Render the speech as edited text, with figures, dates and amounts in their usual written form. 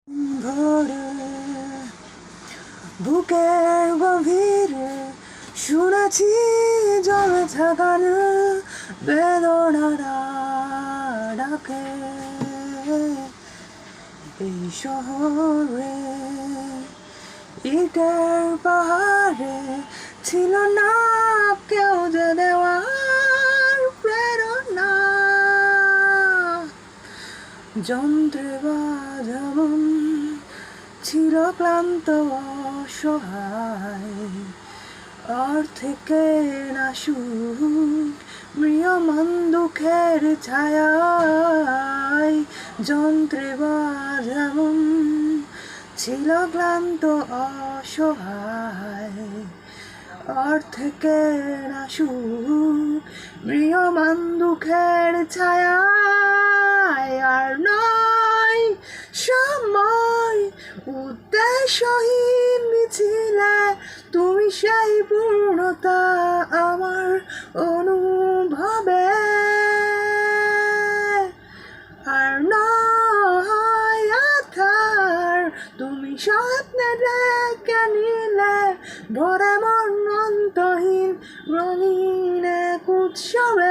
ভোরে বুকের গভীরে শুনেছি জমে থাকার বেদনারা ডাকে। এই শহরে ইটের পাহাড়ে ছিল না কেউ যে দেওয়ার প্রেরণা। যন্ত্রে বাঁধা মন ছিল ক্লান্ত অসহায়, অর্থে কেনা সুখ ম্রিয়মান দুঃখের ছায়ায়। যন্ত্রে বাঁধা মন ছিল ক্লান্ত অসহায়, অর্থে কেনা সুখ ম্রিয়মান দুঃখের ছায়ায়। আর নয় সময় উদ্দেশ্যহীন মিছিলে তুমি সেই পূর্ণতা আমার অনুভবে। আর নয় আধার তুমি স্বপ্নে ডেকে নিলে ভরে মন অন্তহীন রঙিন এক উৎসবে।